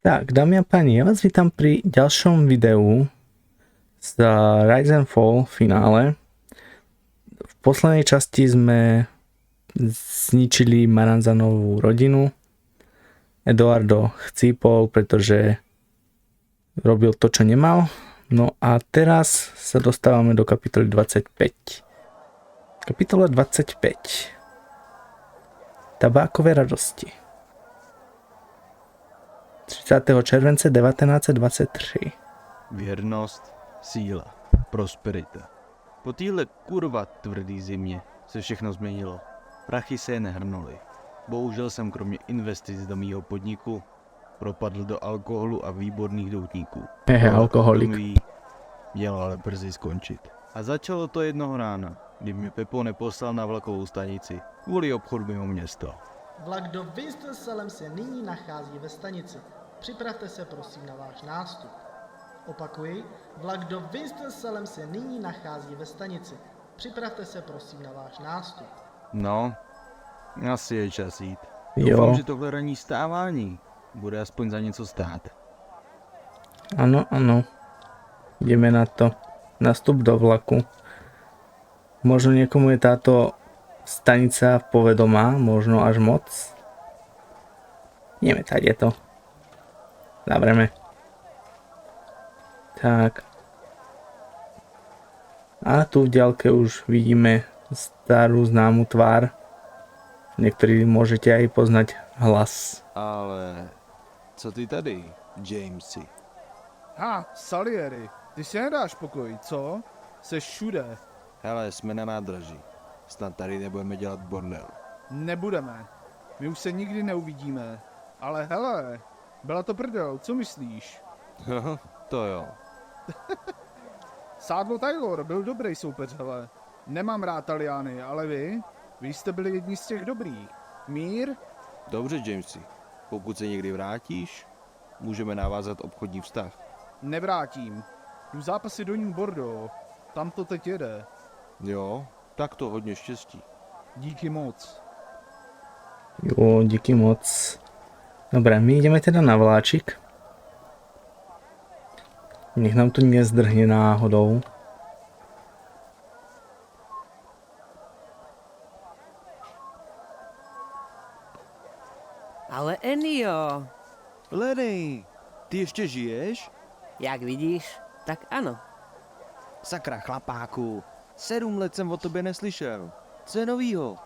Tak, dámy a páni, ja vás vítam pri ďalšom videu z Rise and Fall finále. V poslednej časti sme zničili Maranzanovú rodinu. Eduardo chcípol, pretože robil to, čo nemal. No a teraz sa dostávame do kapitoly 25. Kapitola 25. Tabákové radosti. 30. července 1923. Věrnost, síla, prosperita. Po téhle kurva tvrdý zimě se všechno změnilo. Prachy se nehrnuly. Bohužel jsem kromě investic do mýho podniku propadl do alkoholu a výborných doutníků. Alkoholik. Mělo ale brzy skončit. A začalo to jednoho rána, kdy mě Pepo neposlal na vlakovou stanici kvůli obchodu mimo město. Vlak do Wintersalem se nyní nachází ve stanici. Připravte se prosím na váš nástup. Opakuji, vlak do Wintersalem se nyní nachází ve stanici. Připravte se prosím na váš nástup. No, asi je čas jít. Jo. Doufám, že tohle ranní stávání bude aspoň za něco stát. Áno, áno. Ideme na to. Nastup do vlaku. Možno niekomu je táto stanica povedomá, možno až moc. Ideme, tak je to. Zavreme. Tak. A tu v diaľke už vidíme starú známu tvár. Niektorí môžete aj poznať hlas. Ale co ty tady, Jamesy? Salieri, ty si nedáš pokoj, co? Seš všude. Hele, jsme na nádraží. Snad tady nebudeme dělat bordel. Nebudeme. My už se nikdy neuvidíme. Ale hele, byla to prdel, co myslíš? To jo. Sádlo Taylor byl dobrý soupeř, hele. Nemám rád Taliány, ale vy? Vy jste byli jedni z těch dobrých. Mír? Dobře, Jamesy. Pokud se někdy vrátíš, můžeme navázat obchodní vztah. Nevrátím. Jdu zápasy do New Bordeaux. Tam to teď jede. Jo, tak to hodně štěstí. Díky moc. Jo, díky moc. Dobre, my ideme teda na vláčik. Nech nám to nezdrhne náhodou. Ale Ennio, Lenny, ty ještě žiješ? jak vidíš, tak ano. Sakra chlapáku, 7 let jsem o tobě neslyšel. Co je novýho?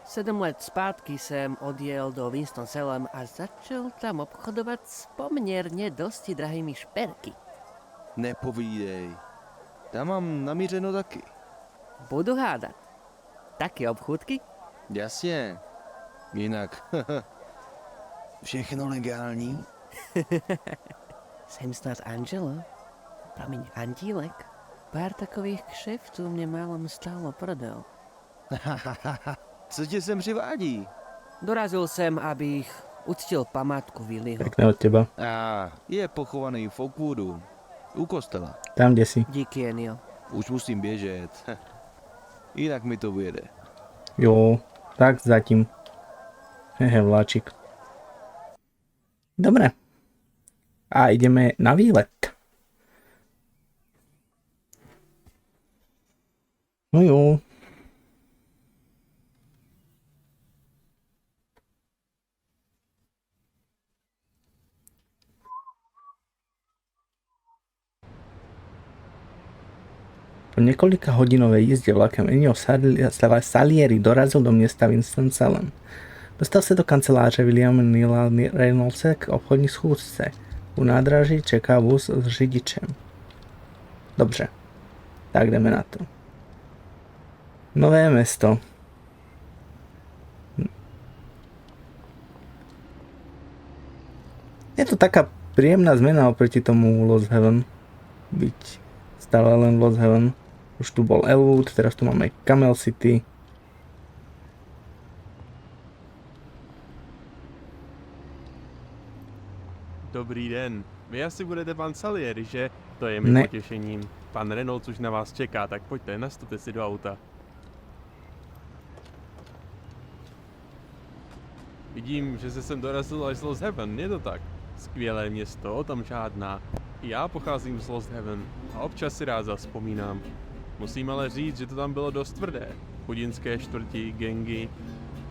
7 let zpátky jsem odjel do Winston-Salem a začal tam obchodovat s poměrně dosti drahými šperky. Nepovídej. Tam mám namířeno taky. Budu hádat. Taky obchůdky? Jasně. Jinak. Všechno legální? Jsem snad Angela? Promiň, Andílek? Pár takových kšeftů mě málem stálo prdel. Co tě sem přivádí? Dorazil jsem, abych uctil památku Willyho. Pekné od teba. Je pochovaný v Oakwoodu. U kostela. Tam, kde si. Díky, Ennio. Už musím běžet. Jinak mi to vyjede. Jo, tak zatím. Vláčik. Dobre. A ideme na výlet. No jo. Po několika hodinové jízdě vlakem Ennio Salieri dorazil do města Winston-Salem. Dostal se do kanceláře Williama Neila Reynoldse k obchodní schůzce. U nádraží čeká vůz s řidičem. Dobře, tak jdeme na to. Nové mesto. Je to taká príjemná zmena oproti tomu Lost Heaven. Byť stále len Lost Heaven. Už tu bol Elwood, teraz tu máme Camel City. Dobrý den. Vy asi budete pan Salieri, že? To je mi potěšením. Pan Reynolds už na vás čeká, tak pojďte, nastupte si do auta. Vidím, že se sem dorazil až z Lost Heaven, je to tak? Skvělé město, o tom žádná. Já pocházím z Lost Heaven a občas si rád zavzpomínám. Musím ale říct, že to tam bylo dost tvrdé. Chudinské čtvrti, gangy.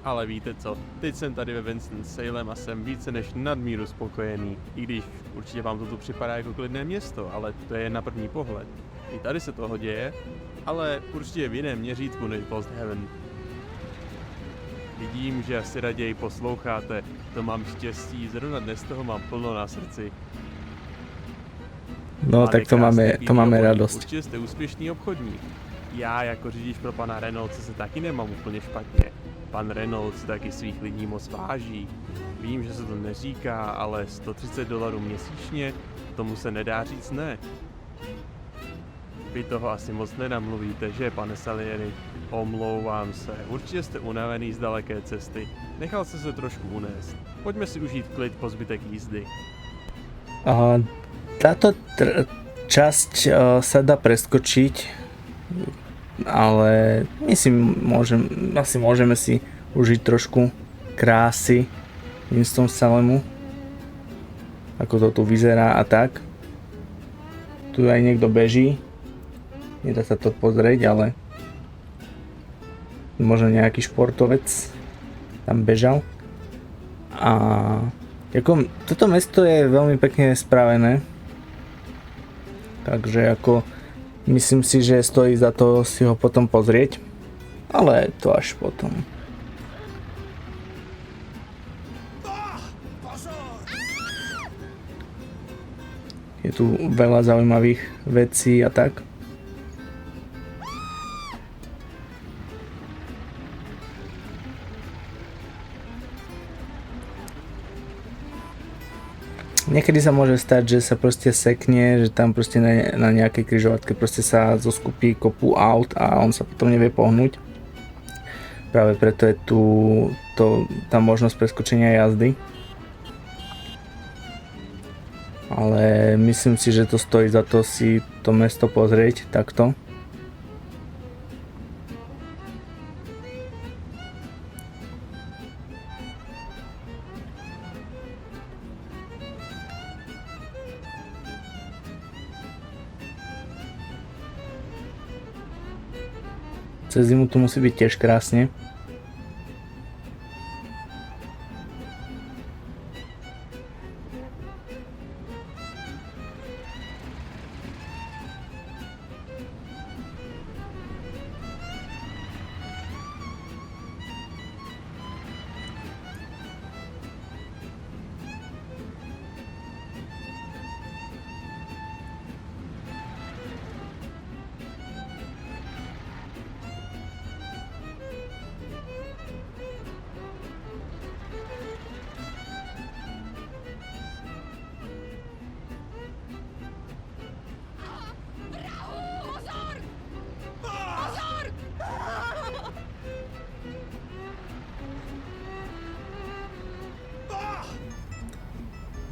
Ale víte co, teď jsem tady ve Winston-Salem a jsem více než nadmíru spokojený. I když určitě vám to tu připadá jako klidné město, ale to je na první pohled. I tady se toho děje, ale určitě v jiném měřítku než Lost Heaven. Vidím, že asi raději posloucháte, to mám štěstí, zrovna dnes toho mám plno na srdci. No, tak to máme radost. Určitě jste úspěšný obchodník. Já jako řidič pro pana Reynoldse se taky nemám úplně špatně. Pan Reynolds taky svých lidí moc váží. Vím, že se to neříká, ale $130 měsíčně, tomu se nedá říct ne. Vy toho asi moc nenamluvíte, že, pane Salieri? Omlouvám se, určitě jste unavený z daleké cesty. Nechal jste se trošku unést. Pojďme si užít klid po zbytek jízdy. Táto časť sa dá preskočiť, ale myslím, asi môžeme si užiť trošku krásy Winston-Salemu, ako to tu vyzerá a tak. Tu aj niekto beží, nedá sa to pozrieť, ale možno nejaký športovec tam bežal. A toto mesto je veľmi pekne spravené, takže ako myslím si, že stojí za to si ho potom pozrieť, ale to až potom. Je tu veľa zaujímavých vecí a tak. Niekedy sa môže stať, že sa proste sekne, že tam proste na nejakej križovatke proste sa zoskupí kopu aut a on sa potom nevie pohnúť. Práve preto je tu tá možnosť preskočenia jazdy. Ale myslím si, že to stojí za to si to mesto pozrieť takto. Cez zimu to musí byť tiež krásne.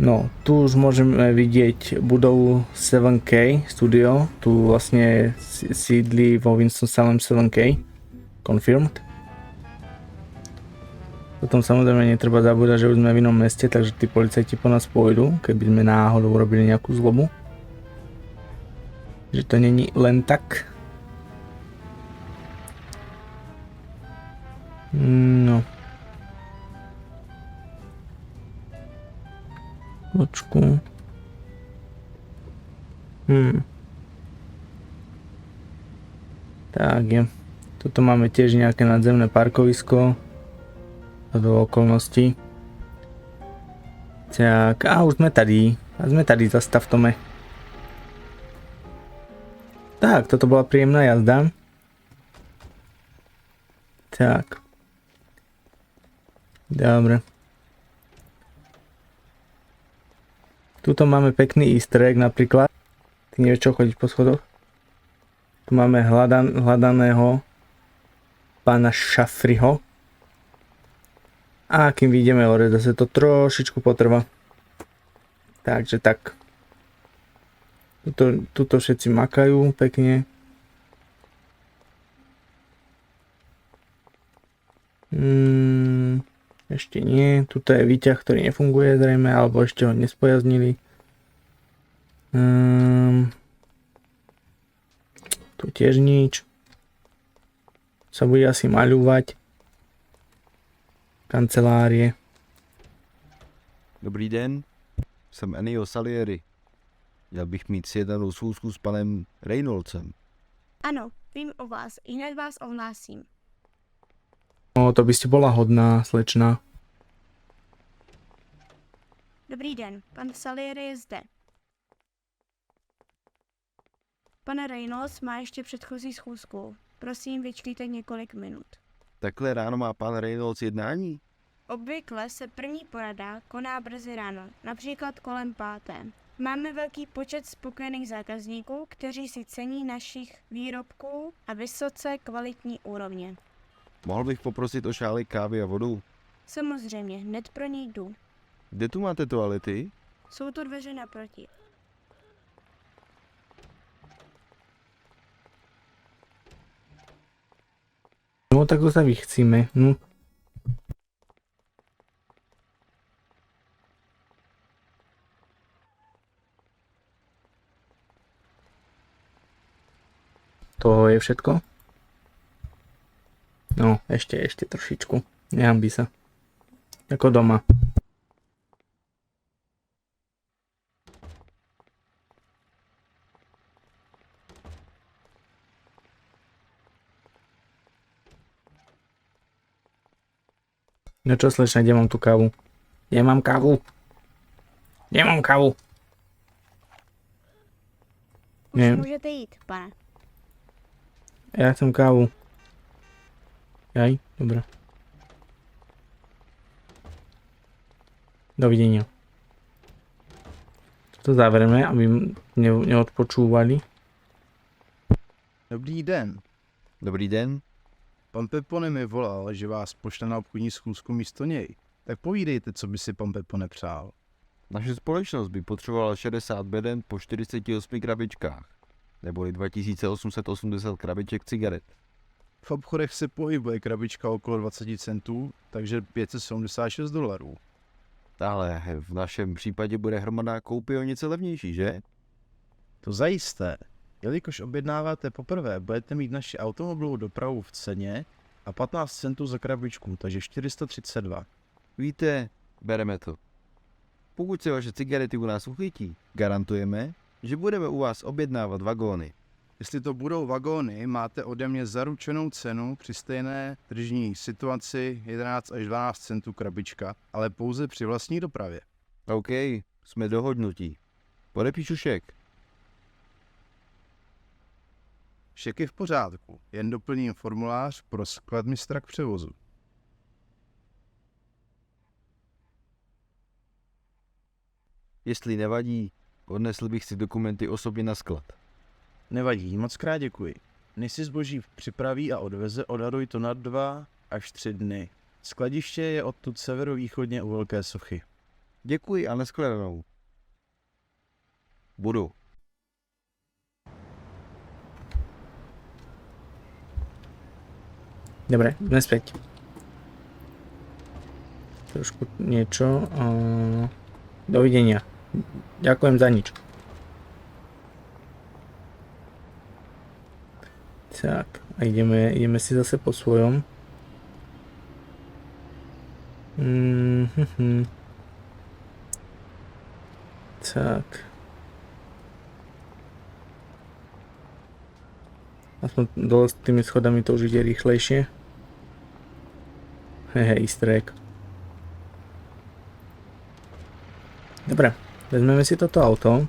No, tu už môžeme vidieť budovu 7K Studio, tu vlastne sídli vo Winston-Salem 7K, confirmed. Potom samozrejme netreba zabúdať, že už sme v inom meste, takže tí policajti po nás pôjdu, keby sme náhodou urobili nejakú zlobu. Že to není len tak. No. Počku. Tak je. Tuto máme tiež nejaké nadzemné parkovisko. Do okolností. Tak, a už sme tady. Zastav Tome. Tak, toto bola príjemná jazda. Tak. Dobre. Tuto máme pekný easter egg napríklad. Ty nevieš čo, chodiť po schodoch? Tu máme hľadaného pána Šafriho. A kým vidíme hore, zase to trošičku potrvá. Takže tak. Tuto všetci makajú pekne. Ešte nie. Tuto je výťah, ktorý nefunguje zrejme, alebo ešte ho nespojaznili. Tu tiež nič. Sa bude asi maľovať. Kancelárie. Dobrý den, jsem Ennio Salieri. Měl bych mít sjednanou schůzku s panem Reynoldsem. Ano, vím o vás, ihned vás ohlásím. No, to by ste bola hodná, slečna. Dobrý den, pan Salieri je zde. Pan Reynolds má ještě předchozí schůzku. Prosím, vyčkejte několik minut. Takhle ráno má pan Reynolds jednání? Obvykle se první porada koná brzy ráno, například kolem 5. Máme velký počet spokojených zákazníků, kteří si cení našich výrobků a vysoce kvalitní úrovně. Mohl bych poprosit o šálek kávy a vodu? Samozřejmě, hned pro něj jdu. Kde tu máte toalety? Jsou to dveře naproti. No, tak to sa vychcíme. No. To je všetko? No, ešte trošičku. Nehanbí sa. Ako doma. No čo, slečna, kde mám tú kávu? Nemám kávu. Nemám kávu. Už Nie. můžete jít, pane. Ja chcem kávu. Jaj, dobré. Dovidenia. To zavřeme, aby neodpočúvali. Dobrý den. Dobrý den. Pan Pepone mi volal, že vás pošle na obchodní schůzku místo něj. Tak povídejte, co by si pan Pepone přál. Naše společnost by potřebovala 60 beden po 48 krabičkách, neboli 2880 krabiček cigaret. V obchodech se pohybuje krabička okolo 20 centů, takže $576. Ale v našem případě bude hromada koupy o něco levnější, že? To zajisté. Jelikož objednáváte poprvé, budete mít naši automobilovou dopravu v ceně a 15 centů za krabičku, takže 432. Víte, bereme to. Pokud se vaše cigarety u nás uchytí, garantujeme, že budeme u vás objednávat vagóny. Jestli to budou vagóny, máte ode mě zaručenou cenu při stejné tržní situaci 11 až 12 centů krabička, ale pouze při vlastní dopravě. OK, jsme dohodnutí. Podepíšu šek. Šek je v pořádku, jen doplním formulář pro skladmistra k převozu. Jestli nevadí, odnesl bych si dokumenty osobně na sklad. Nevadí, moc krát děkuji. Než si zboží připraví a odveze, odhaduj to na 2 až 3 dny. Skladiště je odtud severovýchodně u Velké sochy. Děkuji a neshledanou. Budu. Dobre, sme späť. Trošku niečo. Dovidenia. Ďakujem za nič. Tak, a ideme si zase po svojom. Tak. Aspoň dole s tými schodami to už ide rýchlejšie. Hehe, easter egg. Dobre, vezmeme si toto auto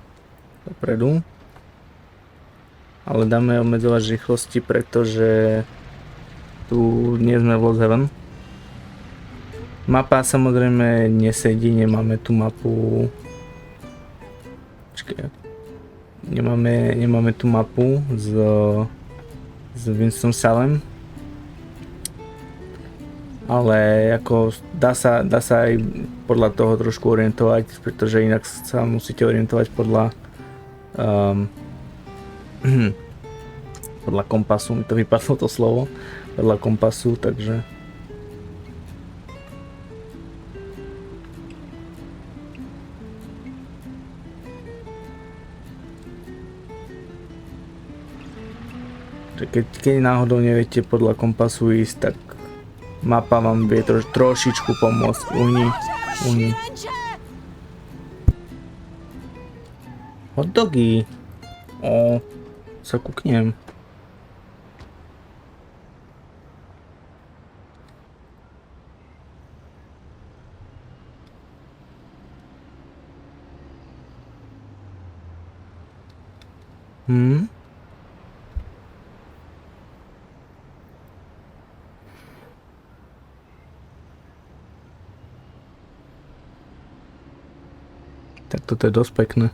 dopredu. Ale dáme obmedzovať rýchlosti, pretože tu nie sme v Lost Haven. Mapa samozrejme nesedí, nemáme tu mapu. Počkej. Nemáme tu mapu s Winston-Salem. Ale ako dá sa aj podľa toho trošku orientovať, pretože inak sa musíte orientovať podľa podľa kompasu, mi to vypadlo to slovo, podľa kompasu, takže že keď náhodou neviete podľa kompasu ísť, tak mapa vám vie trošičku pomôcť. Uni. Hotdogy. Sa kúknem. Tak toto je dosť pekné.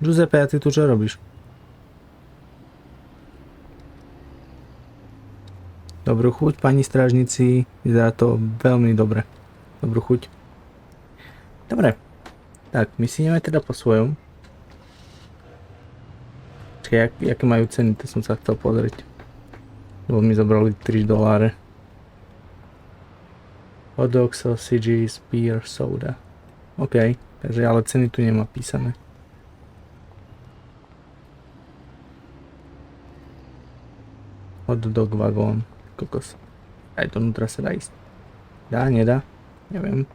Giuseppe, a ty tu čo robíš? Dobrú chuť, pani strážnici. Vyzerá to veľmi dobre. Dobrú chuť. Dobre. Tak, my si ideme teda po svojom. Čakaj, aké majú ceny, to som sa chcel pozrieť. Lebo mi zobrali $3. Hot dog, sausages, beer, soda. OK, takže ale ceny tu nemá písané. Hot dog vagón. Kokos. Aj donútra sa dá ísť. Dá, nedá? Neviem.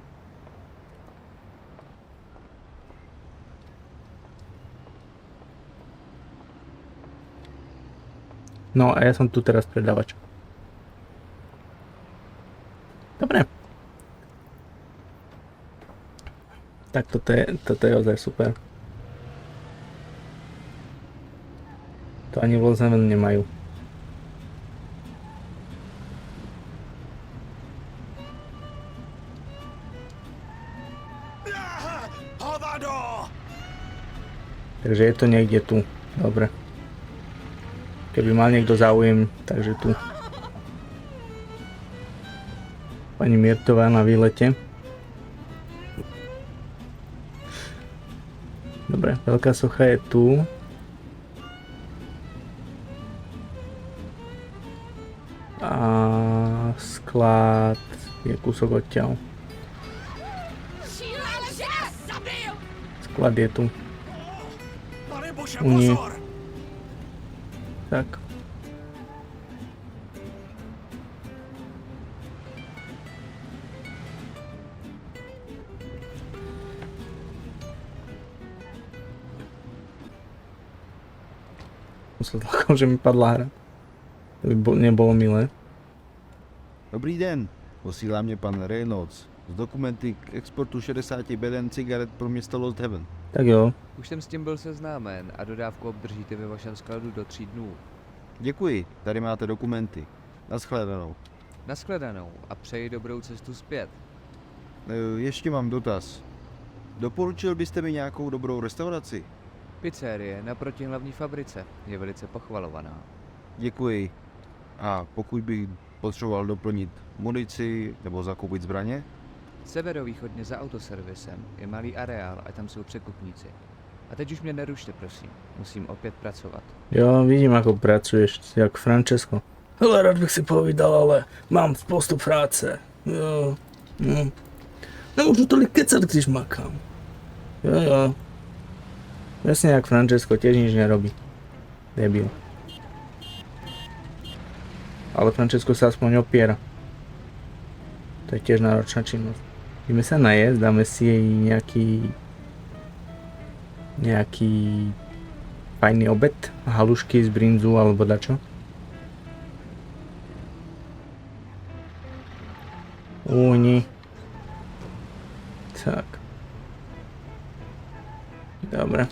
No a ja som tu teraz predávač. Dobre. Tak toto je ozaj super. To ani v Los Angeles nemajú. Takže je to niekde tu. Dobre. Keby mal niekto záujem, takže tu. Pani Mirtová na výlete. Dobre, veľká socha je tu. A sklad je kúsok odtiaľ. Sklad je tu. Nie. Tak. Musel tlkom, že mi padla hra. To by nebolo milé. Dobrý den, posílá mě pan Reynolds z dokumenty k exportu 60 beden cigaret pro město Lost Heaven. Tak jo. Už jsem s tím byl seznámen a dodávku obdržíte ve vašem skladu do 3 dnů. Děkuji, tady máte dokumenty. Naschledanou. Naschledanou a přeji dobrou cestu zpět. Ještě mám dotaz. Doporučil byste mi nějakou dobrou restauraci? Pizzerie naproti hlavní fabrice je velice pochvalovaná. Děkuji. A pokud bych potřeboval doplnit munici nebo zakoupit zbraně? Severovýchodně za autoservisem je malý areál a tam jsou překupníci. A teď už mě nerušte, prosím. Musím opět pracovat. Jo, vidím, ako pracuješ, jak Francesco. Hele, rád bych si povídal, ale mám spoustu práce. Jo, no. Nemôžu tolik kecať, když makám. Jo. Jasne, jak Francesco, tiež nič nerobí. Debil. Ale Francesco sa aspoň opiera. To je tiež náročná činnosť. Ideme sa najesť, dáme si jej nejaký fajný obed, halušky z brinzu alebo dačo. Úni. Tak. Dobre.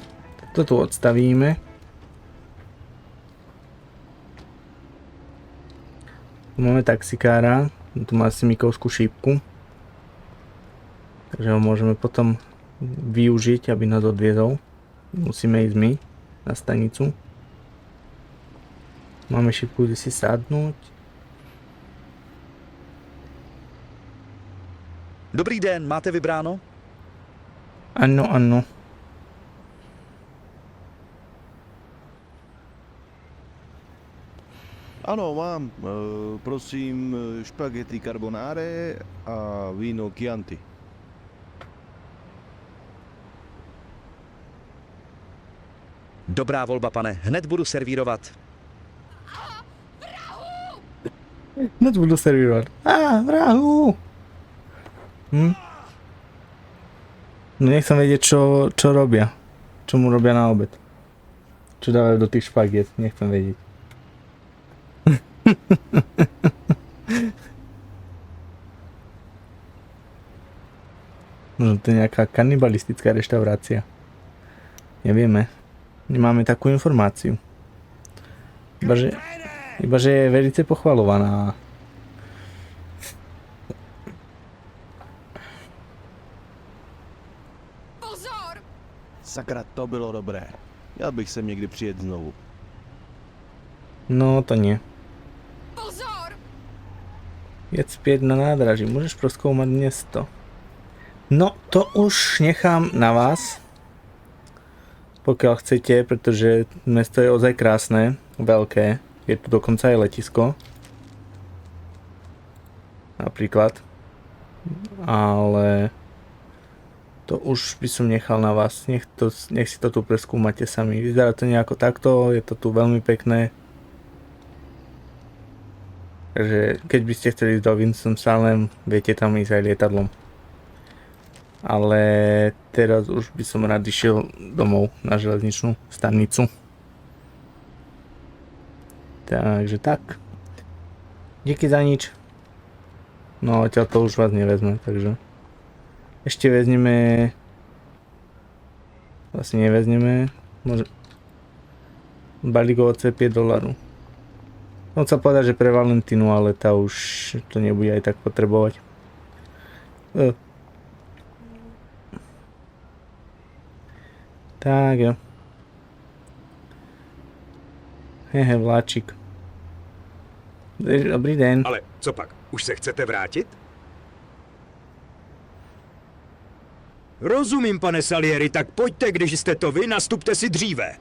To tu odstavíme. Tu máme taxikára. Tu má simikovskú šípku. Takže ho môžeme potom využiť, aby nás odviezol. Musíme ísť my na stanicu. Máme šípku, kde si sadnúť. Dobrý den, máte vybráno? Ano. Ano, mám. Prosím, špagety carbonare a víno Chianti. Dobrá volba, pane. Hned budu servírovat. Hned budu servírovat. Vrahu! No nechcem vedieť, čo robia. Čo mu robia na obed. Čo dávajú do tých špagiet. Nechcem vedieť. Možno to je nejaká kanibalistická reštaurácia. Nevieme. Nemáme takú informáciu. Iba že je velice pochvalovaná. Sakra, to bylo dobré. Já bych sem někdy přijet znovu. No to nie. Jed späť na nádraží, môžeš proskúmať mesto. No, to už nechám na vás. Pokiaľ chcete, pretože mesto je ozaj krásne, veľké. Je tu dokonca aj letisko. Napríklad. Ale to už by som nechal na vás. Nech si to tu preskúmate sami. Vyzerá to nejako takto, je to tu veľmi pekné. Takže keď by ste chceli ísť do Winston-Salem, viete tam ísť aj lietadlom. Ale teraz už by som rád išiel domov na železničnú stanicu. Takže tak. Díky za nič. No odtiaľ to už vás nevezme, takže ešte vezmeme. Vlastne nevezmeme. Môže balík ovoce $5. Chcem sa povedať, že pre Valentínu, ale tá už to nebude aj tak potrebovať. Tak jo. Vláčik. Dobrý den. Ale co pak, už se chcete vrátit? Rozumím, pane Salieri, tak pojďte, když jste to vy, nastupte si dříve.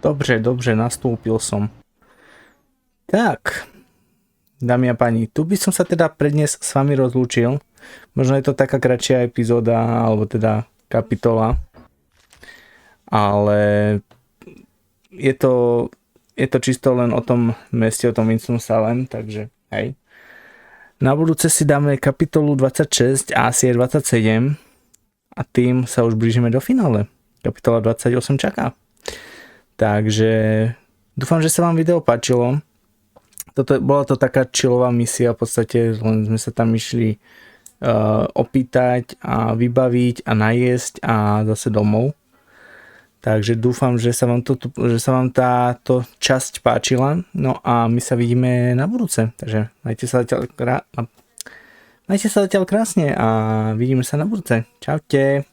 Dobře, nastúpil som. Tak, dámy a páni, tu by som sa teda prednes s vami rozlúčil. Možno je to taká kratšia epizóda, alebo teda kapitola. Ale je to čisto len o tom meste, o tom Winston-Salem, takže hej. Na budúce si dáme kapitolu 26 a asi je 27 a tým sa už blížime do finále. Kapitola 28 čaká. Takže dúfam, že sa vám video páčilo. Bola to taká chillová misia, v podstate len sme sa tam išli opýtať a vybaviť a najesť a zase domov. Takže dúfam, že sa vám táto časť páčila. No a my sa vidíme na budúce. Takže majte sa zatiaľ krásne a vidíme sa na budúce. Čaute.